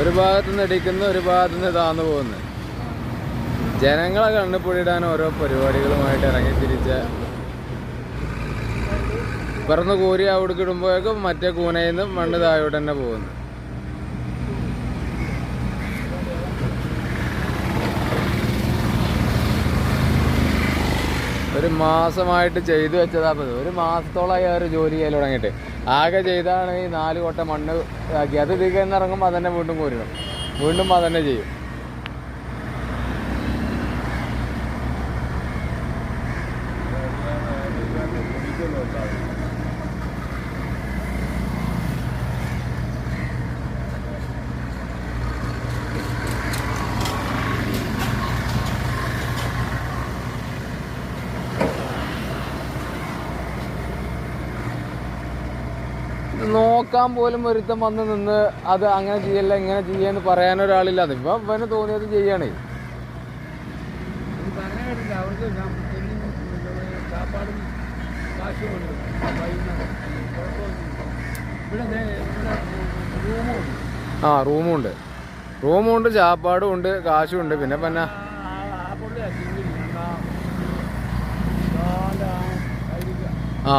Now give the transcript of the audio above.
ഒരു ഭാഗത്തുനിന്ന് ഇടിക്കുന്നു, ഒരു ഭാഗത്തുനിന്ന് താന്നു പോകുന്നു. ജനങ്ങളെ കണ്ണിപ്പൊടിയിടാൻ ഓരോ പരിപാടികളുമായിട്ട് ഇറങ്ങിത്തിരിച്ച പറന്ന് കോരി അവിടേക്ക് ഇടുമ്പോഴേക്കും മറ്റേ കൂനയിൽ നിന്ന് മണ്ണ് താഴോട്ട് തന്നെ പോകുന്നു. ഒരു മാസമായിട്ട് ചെയ്തു വെച്ചതാ. ഒരു മാസത്തോളമായി ആ ഒരു ജോലി ചെയ്യാൻ തുടങ്ങിയിട്ട്. ആകെ ചെയ്താണ് ഈ 4 കൊട്ട മണ്ണ് ആക്കി. അത് ഇതിൽ ഇറങ്ങുമ്പോൾ അതന്നെ വീണ്ടും കോരിടും, വീണ്ടും അതന്നെ ചെയ്യും. നോക്കാൻ പോലും ഒരുത്തം വന്ന് നിന്ന് അത് അങ്ങനെ ചെയ്യല്ല ഇങ്ങനെ ചെയ്യാന്ന് പറയാനൊരാളില്ല. ഇപ്പം ഇവന് തോന്നിയത് ചെയ്യണേ. ആ റൂമുണ്ട്, ചാപ്പാടും ഉണ്ട്, കാശും ഉണ്ട്. പിന്നെ പിന്നെ ആ